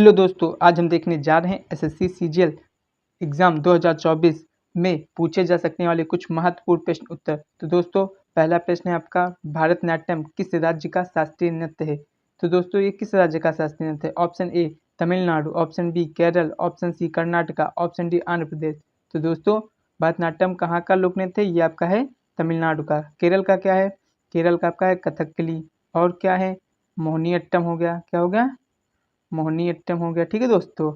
Hello दोस्तों, आज हम देखने जा रहे हैं एसएससी सीजीएल एग्ज़ाम 2024 में पूछे जा सकने वाले कुछ महत्वपूर्ण प्रश्न उत्तर। तो दोस्तों, पहला प्रश्न है आपका, भारतनाट्यम किस राज्य का शास्त्रीय नृत्य है? तो दोस्तों, ये किस राज्य का शास्त्रीय नृत्य है? Option A Tamil Nadu, option B Kerala, option C Karnataka, option D Andhra Pradesh. तो दोस्तों, भारतनाट्यम कहाँ का लोक नृत्य है? ये आपका है तमिलनाडु का। केरल का क्या है? केरल का आपका है कथकली। और क्या है? मोहिनीअट्टम हो गया। क्या हो गया? मोहिनीअट्टम हो गया। ठीक है दोस्तों।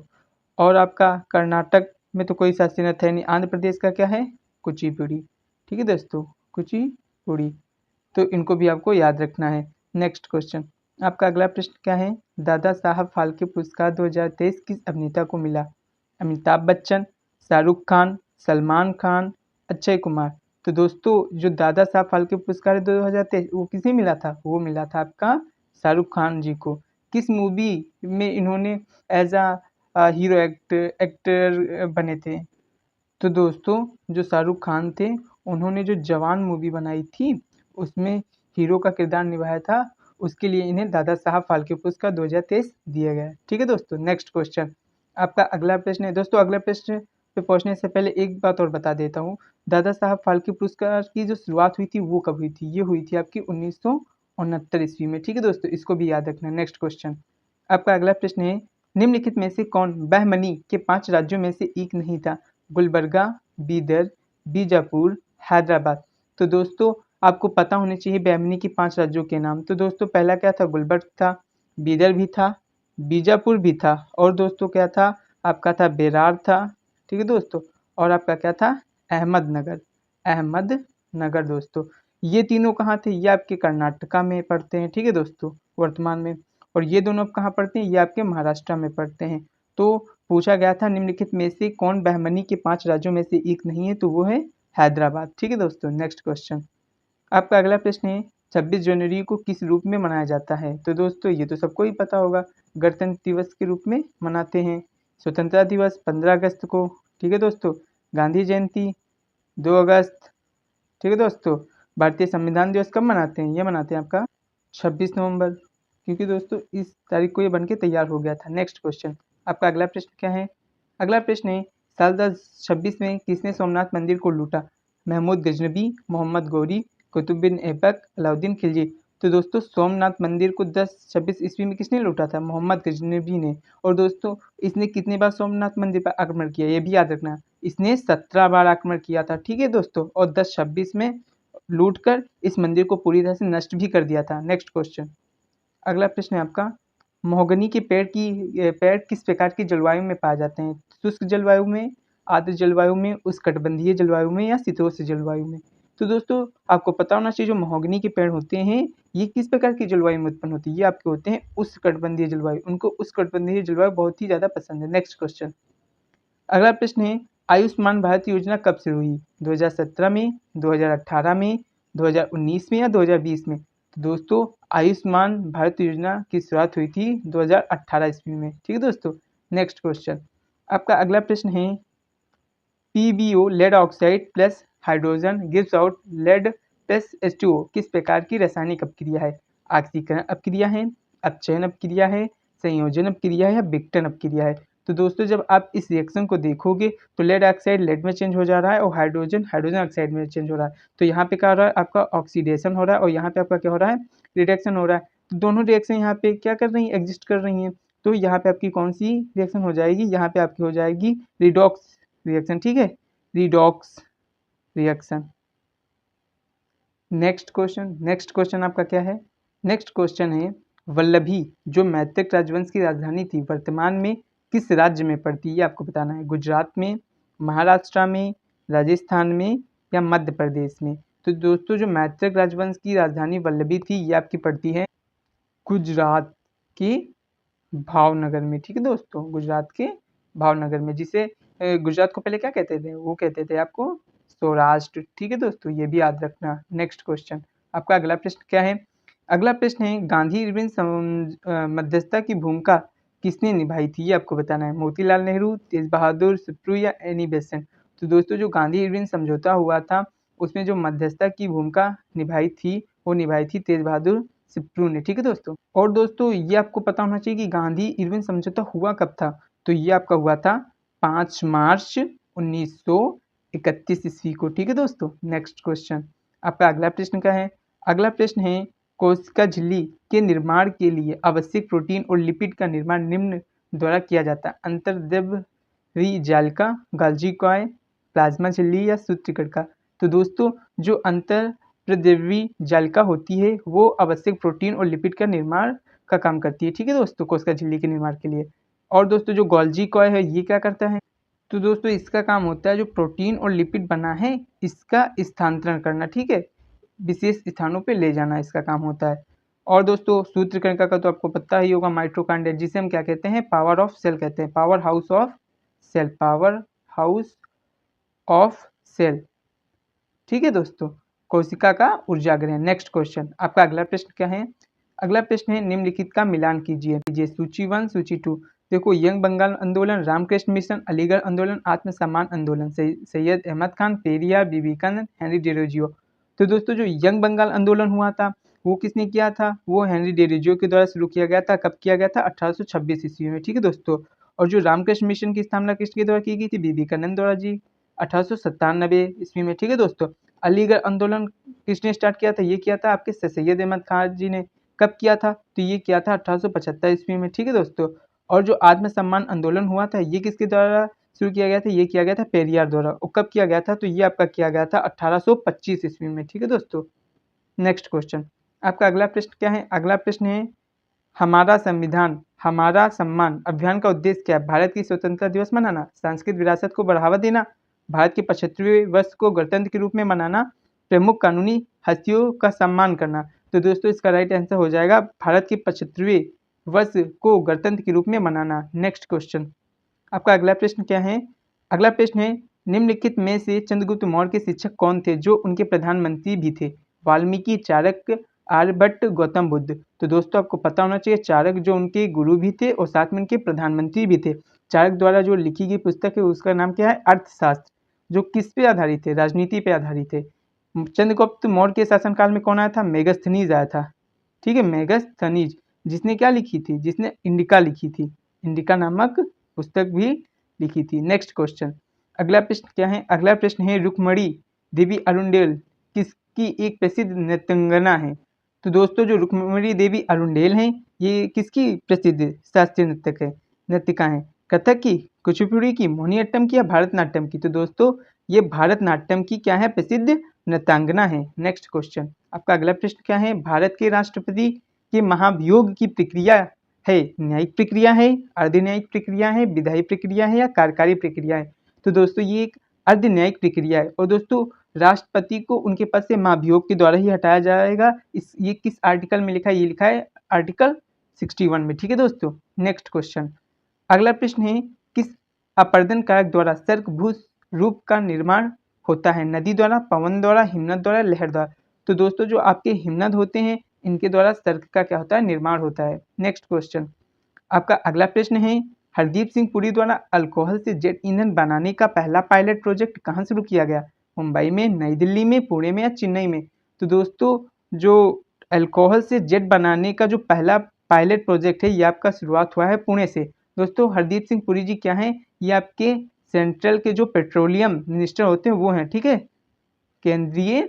और आपका कर्नाटक में तो कोई शास्त्रीय नृत्य है नहीं। आंध्र प्रदेश का क्या है? कुचिपुड़ी। ठीक है दोस्तों, कुचिपुड़ी। तो इनको भी आपको याद रखना है। नेक्स्ट क्वेश्चन, आपका अगला प्रश्न क्या है? दादा साहब फाल्के पुरस्कार 2023 किस अभिनेता को मिला? अमिताभ बच्चन, शाहरुख खान, सलमान खान, अक्षय कुमार। तो दोस्तों, जो दादा साहब फाल्के पुरस्कार है 2023 वो किसे मिला था? वो मिला था आपका शाहरुख खान जी को। किस मूवी में इन्होंने एज अ हीरो एक्टर बने थे? तो दोस्तों, जो शाहरुख खान थे उन्होंने जो जवान मूवी बनाई थी उसमें हीरो का किरदार निभाया था। उसके लिए इन्हें दादा साहब फाल्के पुरस्कार 2023 दिया गया है। ठीक है दोस्तों। नेक्स्ट क्वेश्चन, आपका अगला प्रश्न है। दोस्तों, अगला प्रश्न पे पहुंचने से पहले एक बात और बता देता हूँ। दादा साहब फाल्के पुरस्कार की जो शुरुआत हुई थी वो कब हुई थी? ये हुई थी आपकी 1969 ईस्वी में। ठीक है दोस्तों, इसको भी याद रखना। नेक्स्ट क्वेश्चन, आपका अगला प्रश्न है, निम्नलिखित में से कौन बहमनी के 5 राज्यों में से एक नहीं था? गुलबर्गा, बीदर, बीजापुर, हैदराबाद। तो दोस्तों, आपको पता होने चाहिए बहमनी के 5 राज्यों के नाम। तो दोस्तों, पहला क्या था? गुलबर्ग था, बीदर भी था, बीजापुर भी था, और दोस्तों क्या था? आपका था बेरार था। ठीक है दोस्तों। और आपका क्या था? अहमदनगर। अहमदनगर दोस्तों। ये तीनों कहाँ थे? ये आपके कर्नाटका में पड़ते हैं। ठीक है दोस्तों, वर्तमान में। और ये दोनों अब कहाँ पड़ते हैं? ये आपके महाराष्ट्र में पड़ते हैं। तो पूछा गया था निम्नलिखित में से कौन बहमनी के 5 राज्यों में से एक नहीं है? तो वो है हैदराबाद। ठीक है दोस्तों। नेक्स्ट क्वेश्चन, आपका अगला प्रश्न है, 26 जनवरी को किस रूप में मनाया जाता है? तो दोस्तों, ये तो सबको ही पता होगा, गणतंत्र दिवस के रूप में मनाते हैं। स्वतंत्रता दिवस 15 अगस्त को। ठीक है दोस्तों। गांधी जयंती 2 अगस्त। ठीक है दोस्तों। भारतीय संविधान दिवस कब मनाते हैं? ये मनाते हैं आपका 26 नवंबर, क्योंकि दोस्तों इस तारीख को ये बन के तैयार हो गया था। नेक्स्ट क्वेश्चन, आपका अगला प्रश्न क्या है? अगला प्रश्न है, साल 1026 में किसने सोमनाथ मंदिर को लूटा? महमूद गजनबी, मोहम्मद गौरी, कुतुब बिन ऐबक, अलाउद्दीन खिलजी। तो दोस्तों, सोमनाथ मंदिर को 1026 ईस्वी में किसने लूटा था? मोहम्मद गजनबी ने। और दोस्तों, इसने कितने बार सोमनाथ मंदिर पर आक्रमण किया? ये भी याद रखना, इसने 17 बार आक्रमण किया था। ठीक है दोस्तों। और 1026 में लूटकर इस मंदिर को पूरी तरह से नष्ट भी कर दिया था। नेक्स्ट क्वेश्चन, अगला प्रश्न है आपका, महोगनी के पेड़ किस प्रकार की जलवायु में पाए जाते हैं? शुष्क जलवायु में, आर्द्र जलवायु में, उष्णकटिबंधीय जलवायु में, या शीतोष्ण जलवायु में? तो दोस्तों, आपको पता होना चाहिए जो महोगनी के पेड़ होते हैं ये किस प्रकार की जलवायु में उत्पन्न होती है? ये आपके होते हैं उष्णकटिबंधीय जलवायु। उनको उष्णकटिबंधीय जलवायु बहुत ही ज़्यादा पसंद है। नेक्स्ट क्वेश्चन, अगला प्रश्न है, आयुष्मान भारत योजना कब शुरू हुई? 2017 में, 2018 में, 2019 में, या 2020 में? तो दोस्तों, आयुष्मान भारत योजना की शुरुआत हुई थी 2018 ईस्वी में। ठीक है दोस्तों। नेक्स्ट क्वेश्चन, आपका अगला प्रश्न है, PbO lead oxide plus hydrogen gives out lead plus H2O किस प्रकार की रासायनिक अपक्रिया है? ऑक्सीकरण अपक्रिया है, अपचयन अपक्रिया है, संयोजन अपक्रिया है, या विघटन अपक्रिया है? तो दोस्तों, जब आप इस रिएक्शन को देखोगे तो लेड ऑक्साइड लेड में चेंज हो जा रहा है और हाइड्रोजन हाइड्रोजन ऑक्साइड में चेंज हो रहा है। तो यहाँ पे क्या हो रहा है? आपका ऑक्सीडेशन हो रहा है, और यहाँ पे आपका क्या हो रहा है? रिडक्शन हो रहा है। तो दोनों रिएक्शन यहाँ पे क्या कर रही हैं? एग्जिस्ट कर रही हैं। तो यहाँ पे आपकी कौन सी रिएक्शन हो जाएगी? यहाँ पे आपकी हो जाएगी रिडॉक्स रिएक्शन। ठीक है, रिडॉक्स रिएक्शन। नेक्स्ट क्वेश्चन आपका क्या है? नेक्स्ट क्वेश्चन है, वल्लभी जो मैत्रिक राजवंश की राजधानी थी वर्तमान में किस राज्य में पड़ती है? ये आपको बताना है। गुजरात में, महाराष्ट्र में, राजस्थान में, या मध्य प्रदेश में? तो दोस्तों, जो मैत्रिक राजवंश की राजधानी वल्लभी थी ये आपकी पड़ती है गुजरात की भावनगर में। ठीक है दोस्तों, गुजरात के भावनगर में, जिसे गुजरात को पहले क्या कहते थे? वो कहते थे आपको सौराष्ट्र। ठीक है दोस्तों, ये भी याद रखना। नेक्स्ट क्वेश्चन, आपका अगला प्रश्न क्या है? अगला प्रश्न है, गांधी इरविन मध्यस्थता की भूमिका किसने निभाई थी? ये आपको बताना है। मोतीलाल नेहरू, तेज बहादुर सुप्रू, या एनी बेसेंट? तो दोस्तों, जो गांधी इरविन समझौता हुआ था उसमें जो मध्यस्थता की भूमिका निभाई थी वो निभाई थी तेज बहादुर सिप्रू ने, ठीक है दोस्तों। और दोस्तों ये आपको पता होना चाहिए कि गांधी इरविन समझौता हुआ कब था, तो ये आपका हुआ था 5 मार्च 1931 ईस्वी को, ठीक है दोस्तों। नेक्स्ट क्वेश्चन, आपका अगला प्रश्न क्या है? अगला प्रश्न है, कोशिका झिल्ली के निर्माण के लिए आवश्यक प्रोटीन और लिपिड का निर्माण निम्न द्वारा किया जाता है? अंतर्द्रव्यी जालिका, गाल्जी कॉय, प्लाज्मा झिल्ली या सूत्रकृमिका? तो दोस्तों जो अंतर्द्रव्यी जालिका होती है वो आवश्यक प्रोटीन और लिपिड का निर्माण का काम करती है, ठीक है दोस्तों, कोशिका झिल्ली के निर्माण के लिए। और दोस्तों जो गोल्जी कॉय है ये क्या करता है? तो दोस्तों इसका काम होता है जो प्रोटीन और लिपिड बना है इसका स्थानांतरण करना, ठीक है, विशेष स्थानों पे ले जाना इसका काम होता है। और दोस्तों सूत्रकृमिका का तो आपको पता ही होगा, माइटोकॉन्ड्रिया, जिसे हम क्या कहते हैं? पावर ऑफ सेल कहते हैं, powerhouse of cell, powerhouse of cell, ठीक है दोस्तों, कोशिका का ऊर्जाग्रह। नेक्स्ट क्वेश्चन, आपका अगला प्रश्न क्या है? अगला प्रश्न है, निम्नलिखित का मिलान कीजिए। सूची 1, सूची 2। देखो, यंग बंगाल आंदोलन, रामकृष्ण मिशन, अलीगढ़ आंदोलन, आत्मसम्मान आंदोलन, सैयद अहमद खान, पेरियार, विवेकानंद, हेनरी डेरोजियो। तो दोस्तों जो यंग बंगाल आंदोलन हुआ था वो किसने किया था? वो हेनरी डेरोजियो के द्वारा शुरू किया गया था। कब किया गया था? 1826 ईस्वी में, ठीक है दोस्तों। और जो रामकृष्ण मिशन की स्थापना किसके द्वारा की गई थी? विवेकानंद द्वारा जी, 1897 ईस्वी में, ठीक है दोस्तों। अलीगढ़ आंदोलन किसने स्टार्ट किया था? ये किया था आपके सैयद अहमद खान जी ने। कब किया था? तो ये किया था 1875 ईस्वी में, ठीक है दोस्तों। और जो आत्मसम्मान आंदोलन हुआ था ये किसके द्वारा शुरू किया गया था? ये किया गया था पेरियार द्वारा। और कब किया गया था? तो ये आपका किया गया था 1825 ईस्वी में, ठीक है दोस्तों। नेक्स्ट क्वेश्चन, आपका अगला प्रश्न क्या है? अगला प्रश्न है, हमारा संविधान हमारा सम्मान अभियान का उद्देश्य क्या है? भारत की स्वतंत्रता दिवस मनाना, सांस्कृतिक विरासत को बढ़ावा देना, भारत के 75वें वर्ष को गणतंत्र के रूप में मनाना, प्रमुख कानूनी हस्तियों का सम्मान करना। तो दोस्तों इसका राइट आंसर हो जाएगा भारत के 75वें वर्ष को गणतंत्र के रूप में मनाना। नेक्स्ट क्वेश्चन, आपका अगला प्रश्न क्या है? अगला प्रश्न है, निम्नलिखित में से चंद्रगुप्त मौर्य के शिक्षक कौन थे जो उनके प्रधानमंत्री भी थे? वाल्मीकि, चाणक्य, आर्यभट्ट, गौतम बुद्ध। तो दोस्तों आपको पता होना चाहिए चाणक्य जो उनके गुरु भी थे और साथ में उनके प्रधानमंत्री भी थे। चाणक्य द्वारा जो लिखी गई पुस्तक है उसका नाम क्या है? अर्थशास्त्र, जो किस पे आधारित है? राजनीति पे आधारित है। चंद्रगुप्त मौर्य के शासनकाल में कौन आया था? मेगस्थनीज आया था, ठीक है, मेगस्थनीज, जिसने क्या लिखी थी? जिसने इंडिका लिखी थी, इंडिका नामक पुस्तक भी लिखी थी। नेक्स्ट क्वेश्चन, अगला प्रश्न क्या है? अगला प्रश्न है, रुक्मणी देवी अरुणडेल किसकी एक प्रसिद्ध नृत्यांगना है? तो दोस्तों जो रुक्मणी देवी अरुणडेल हैं ये किसकी प्रसिद्ध शास्त्रीय नृत्यिका है? कथक की, कुचिपुड़ी की, मोहिनीअट्टम की या भारतनाट्यम की? तो दोस्तों ये भारतनाट्यम की क्या है? प्रसिद्ध नृत्यांगना है। नेक्स्ट क्वेश्चन, आपका अगला प्रश्न क्या है? भारत के राष्ट्रपति के महाभियोग की प्रक्रिया है न्यायिक प्रक्रिया है, अर्धन्यायिक प्रक्रिया है, विधायी प्रक्रिया है या कार्यकारी प्रक्रिया है? तो दोस्तों ये एक अर्धन्यायिक प्रक्रिया है। और दोस्तों राष्ट्रपति को उनके पद से महाभियोग के द्वारा ही हटाया जाएगा। ये किस आर्टिकल में लिखा है? ये लिखा है आर्टिकल 61 में, ठीक है दोस्तों। नेक्स्ट क्वेश्चन, अगला प्रश्न है, किस अपर्दन कारक द्वारा सर्कभूत रूप का निर्माण होता है? नदी द्वारा, पवन द्वारा, हिमनद द्वारा, लहर द्वारा? तो दोस्तों जो आपके हिमनद होते हैं इनके द्वारा सर्क का क्या होता है? निर्माण होता है। नेक्स्ट क्वेश्चन, आपका अगला प्रश्न है, हरदीप सिंह पुरी द्वारा अल्कोहल से जेट ईंधन बनाने का पहला पायलट प्रोजेक्ट कहाँ शुरू किया गया? मुंबई में, नई दिल्ली में, पुणे में या चेन्नई में? तो दोस्तों जो अल्कोहल से जेट बनाने का जो पहला पायलट प्रोजेक्ट है ये आपका शुरुआत हुआ है पुणे से। दोस्तों हरदीप सिंह पुरी जी क्या हैं? ये आपके सेंट्रल के जो पेट्रोलियम मिनिस्टर होते हैं वो हैं, ठीक है, केंद्रीय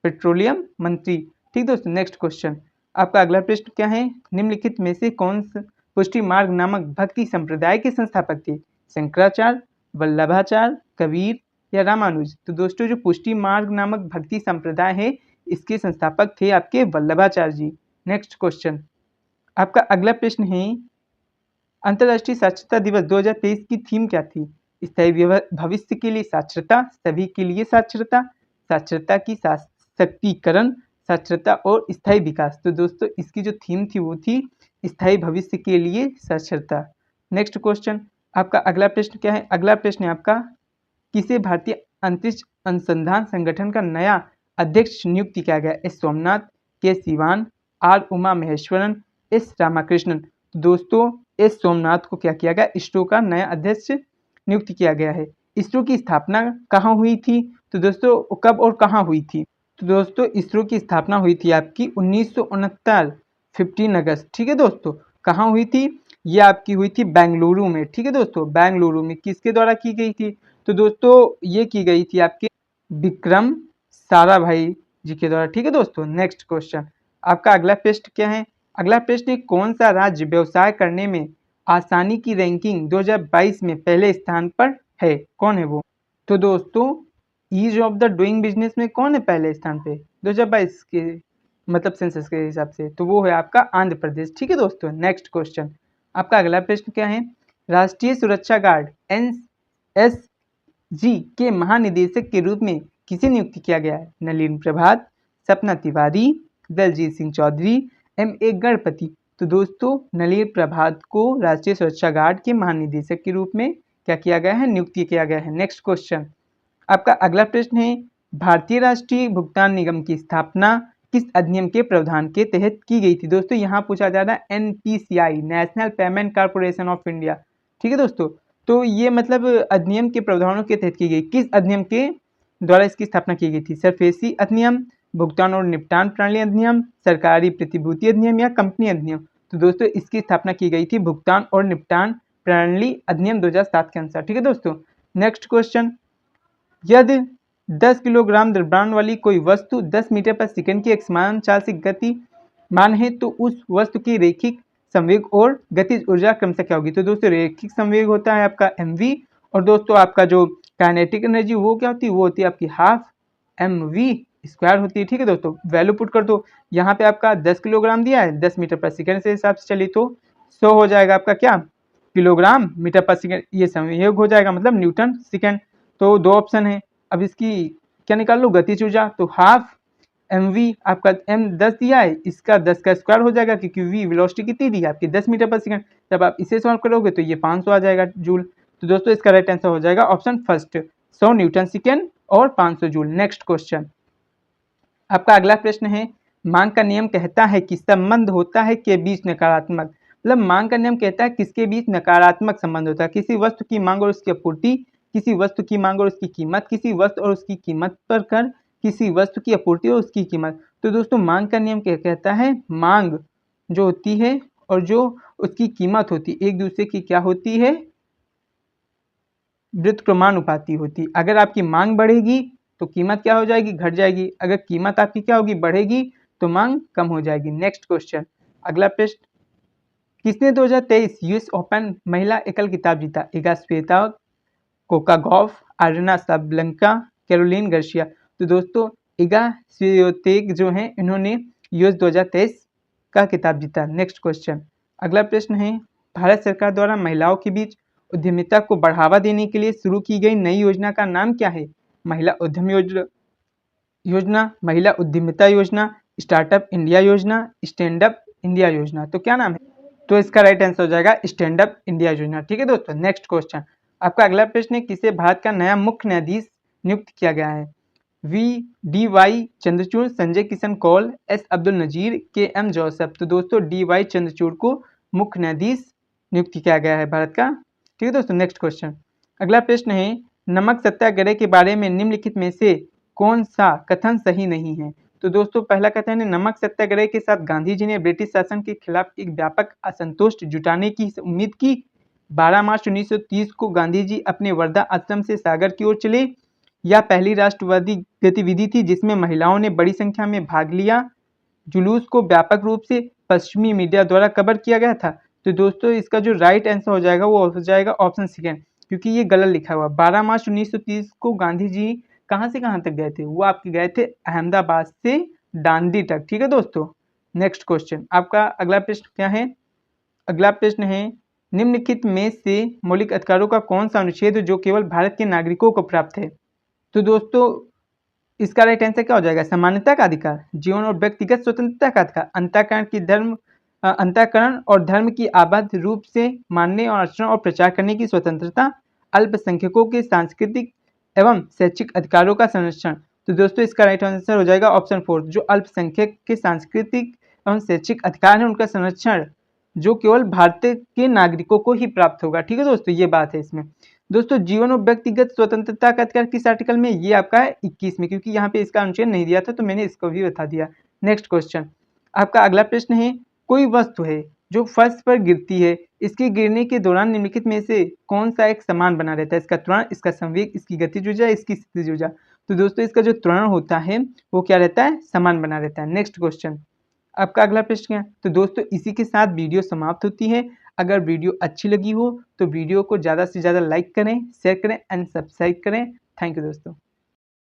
पेट्रोलियम मंत्री, ठीक दोस्तों। नेक्स्ट क्वेश्चन, आपका अगला प्रश्न क्या है? निम्नलिखित में से कौन सा पुष्टि मार्ग नामक भक्ति संप्रदाय के संस्थापक थे? शंकराचार्य, वल्लभाचार्य, कबीर या रामानुज? तो दोस्तों जो पुष्टि मार्ग नामक भक्ति संप्रदाय है इसके संस्थापक थे आपके वल्लभाचार्य जी। नेक्स्ट क्वेश्चन, आपका अगला प्रश्न है, अंतर्राष्ट्रीय साक्षरता दिवस 2023 की थीम क्या थी? स्थायी भविष्य के लिए साक्षरता, सभी के लिए साक्षरता, साक्षरता की सशक्तिकरण, साक्षरता और स्थायी विकास। तो दोस्तों इसकी जो थीम थी वो थी स्थायी भविष्य के लिए साक्षरता। नेक्स्ट क्वेश्चन, आपका अगला प्रश्न क्या है? अगला प्रश्न है आपका, किसे भारतीय अंतरिक्ष अनुसंधान संगठन का नया अध्यक्ष नियुक्त किया गया? एस सोमनाथ, के सिवान, आर उमा महेश्वरन, एस रामाकृष्णन? दोस्तों एस सोमनाथ को क्या किया गया? इसरो का नया अध्यक्ष नियुक्त किया गया है। इसरो की स्थापना कहाँ हुई थी? तो दोस्तों कब और कहाँ हुई थी? तो दोस्तों इसरो की स्थापना हुई थी आपकी 1969 15 अगस्त। ठीक है दोस्तों, कहाँ हुई थी? ये आपकी हुई थी बेंगलुरु में। ठीक है दोस्तों, बेंगलुरु में किसके द्वारा की गई थी? तो दोस्तों ये की गई थी आपके विक्रम साराभाई जी के द्वारा। ठीक है दोस्तों, नेक्स्ट क्वेश्चन आपका अगला प्रश्न क्या है? अगला प्रश्न है, कौन सा राज्य व्यवसाय करने में आसानी की रैंकिंग 2022 में पहले स्थान पर है? कौन है वो? तो दोस्तों ease of the doing business में कौन है पहले स्थान पे 2022 के मतलब सेंसस के हिसाब से? तो वो है आपका आंध्र प्रदेश। ठीक है दोस्तों, नेक्स्ट क्वेश्चन आपका अगला प्रश्न क्या है? राष्ट्रीय सुरक्षा गार्ड NSG के महानिदेशक के रूप में किसे नियुक्त किया गया है? नलिन प्रभात, सपना तिवारी, दलजीत सिंह चौधरी, MA गणपति। तो दोस्तों नलिन प्रभात को राष्ट्रीय सुरक्षा गार्ड के महानिदेशक के रूप में क्या किया गया है? नियुक्त किया गया है। नेक्स्ट क्वेश्चन आपका अगला प्रश्न है, भारतीय राष्ट्रीय भुगतान निगम की स्थापना किस अधिनियम के प्रावधान के तहत की गई थी? दोस्तों यहाँ पूछा जा रहा है NPCI, national payment corporation of India. ठीक है दोस्तों, तो ये मतलब अधिनियम के प्रावधानों के तहत की गई, किस अधिनियम के द्वारा इसकी स्थापना की गई थी? सरफेसी अधिनियम, भुगतान और निपटान प्रणाली अधिनियम, सरकारी प्रतिभूति अधिनियम या कंपनी अधिनियम? तो दोस्तों इसकी स्थापना की गई थी भुगतान और निपटान प्रणाली अधिनियम 2007 के अनुसार। ठीक है दोस्तों, नेक्स्ट क्वेश्चन, यदि 10 किलोग्राम द्रव्यमान वाली कोई वस्तु 10 मीटर पर सेकंड की एक समान चाल से गति मान है तो उस वस्तु की रैखिक संवेग और गतिज ऊर्जा क्रमशः क्या होगी? तो दोस्तों रैखिक संवेग होता है आपका mv, और दोस्तों आपका जो काइनेटिक एनर्जी वो क्या होती है? वो होती है आपकी हाफ mv स्क्वायर होती है। ठीक है दोस्तों, वैल्यू पुट कर दो। यहाँ पे आपका 10 किलोग्राम दिया है, 10 मीटर पर सेकंड से हिसाब से चली तो 100 हो जाएगा आपका क्या किलोग्राम मीटर पर सेकंड, ये संयोग हो जाएगा मतलब न्यूटन सेकंड। तो दो ऑप्शन है, अब इसकी क्या निकाल लो? गतिज ऊर्जा। तो हाफ mv आपका m 10 दिया है, इसका 10 का स्क्वायर हो जाएगा क्योंकि v वेलोसिटी कितनी दी है आपकी 10 मीटर पर सेकंड। जब आप इसे सॉल्व करोगे तो ये 500 आ जाएगा जूल। तो दोस्तों इसका राइट आंसर हो जाएगा ऑप्शन फर्स्ट, 100 न्यूटन सेकंड और 500 जूल। नेक्स्ट क्वेश्चन आपका अगला प्रश्न है, मांग का नियम कहता है कि संबंध होता है के बीच नकारात्मक, मतलब मांग का नियम कहता है किसके बीच नकारात्मक संबंध होता है? किसी वस्तु की मांग और उसकी आपूर्ति, किसी वस्तु की मांग और उसकी कीमत, किसी वस्तु और उसकी कीमत पर कर, किसी वस्तु की आपूर्ति और उसकी कीमत। तो दोस्तों मांग का नियम क्या कहता है? मांग जो होती है और जो उसकी कीमत होती है एक दूसरे की क्या होती है? व्युत्क्रमानुपाती होती। अगर आपकी मांग बढ़ेगी तो कीमत क्या हो जाएगी? घट जाएगी। अगर कीमत आपकी क्या होगी? बढ़ेगी तो मांग कम हो जाएगी। नेक्स्ट क्वेश्चन अगला प्रश्न, किसने 2023 यूएस ओपन महिला एकल खिताब जीता? Iga Swiatek, Coco Gauff, Aryna Sabalenka, Caroline Garcia. तो दोस्तों इगा स्वियोतेक जो हैं इन्होंने यूएस 2023 का खिताब जीता। नेक्स्ट क्वेश्चन अगला प्रश्न है, भारत सरकार द्वारा महिलाओं के बीच उद्यमिता को बढ़ावा देने के लिए शुरू की गई नई योजना का नाम क्या है? महिला उद्यम योजना, महिला उद्यमिता योजना, स्टार्टअप इंडिया योजना, स्टैंड अप इंडिया योजना। तो क्या नाम है? तो इसका राइट आंसर हो जाएगा स्टैंड अप इंडिया योजना। ठीक है दोस्तों, नेक्स्ट क्वेश्चन आपका अगला प्रश्न है, किसे भारत का नया मुख्य न्यायाधीश नियुक्त किया गया है? VDY Chandrachud, Sanjay Kishan Kaul, S Abdul Nazeer, KM Joseph. तो दोस्तों DY चंद्रचूड़ को मुख्य न्यायाधीश नियुक्त किया गया है भारत का। ठीक है दोस्तों, नेक्स्ट क्वेश्चन अगला प्रश्न है, नमक सत्याग्रह के बारे में निम्नलिखित में से कौन सा कथन सही नहीं है? तो दोस्तों पहला कथन है, नमक सत्याग्रह के साथ गांधी जी ने ब्रिटिश शासन के खिलाफ एक व्यापक असंतोष जुटाने की उम्मीद की। 12 मार्च 1930 को गांधी जी अपने वर्धा आश्रम से सागर की ओर चले। यह पहली राष्ट्रवादी गतिविधि थी जिसमें महिलाओं ने बड़ी संख्या में भाग लिया। जुलूस को व्यापक रूप से पश्चिमी मीडिया द्वारा कवर किया गया था। तो दोस्तों इसका जो राइट आंसर हो जाएगा वो हो जाएगा ऑप्शन सेकेंड, क्योंकि ये गलत लिखा हुआ। 12 मार्च 1930 को गांधी जी कहाँ से कहाँ तक गए थे? वो आपके गए थे अहमदाबाद से दांडी तक। ठीक है दोस्तों, नेक्स्ट क्वेश्चन आपका अगला प्रश्न क्या है? अगला प्रश्न है, निम्नलिखित में से मौलिक अधिकारों का कौन सा अनुच्छेद जो केवल भारत के नागरिकों को प्राप्त है? तो दोस्तों इसका राइट आंसर क्या हो जाएगा? समानता का अधिकार, जीवन और व्यक्तिगत स्वतंत्रता का अधिकार, अंतःकरण और धर्म की आबद्ध रूप से मानने और आचरण और प्रचार करने की स्वतंत्रता, अल्पसंख्यकों के सांस्कृतिक एवं शैक्षिक अधिकारों का संरक्षण। तो दोस्तों इसका राइट आंसर हो जाएगा ऑप्शन फोर्थ, जो अल्पसंख्यक के सांस्कृतिक एवं शैक्षिक अधिकार है उनका संरक्षण जो केवल भारतीय के नागरिकों को ही प्राप्त होगा। ठीक है दोस्तों, ये बात है इसमें। दोस्तों जीवन और व्यक्तिगत स्वतंत्रता का अधिकार किस आर्टिकल में? ये आपका है 21 में, क्योंकि यहाँ पे इसका अनुच्छेद नहीं दिया था तो मैंने इसको भी बता दिया। नेक्स्ट क्वेश्चन, आपका अगला प्रश्न है, कोई वस्तु है जो फर्श पर गिरती है, इसके गिरने के दौरान निम्नलिखित में से कौन सा एक समान बना रहता है? इसका त्वरण, इसका संवेग, इसकी गतिज ऊर्जा, इसकी स्थितिज ऊर्जा। तो दोस्तों इसका जो त्वरण होता है वो क्या रहता है? समान बना रहता है। नेक्स्ट क्वेश्चन, आपका अगला प्रश्न क्या है? तो दोस्तों इसी के साथ वीडियो समाप्त होती है। अगर वीडियो अच्छी लगी हो तो वीडियो को ज़्यादा से ज़्यादा लाइक करें, शेयर करें एंड सब्सक्राइब करें। थैंक यू दोस्तों।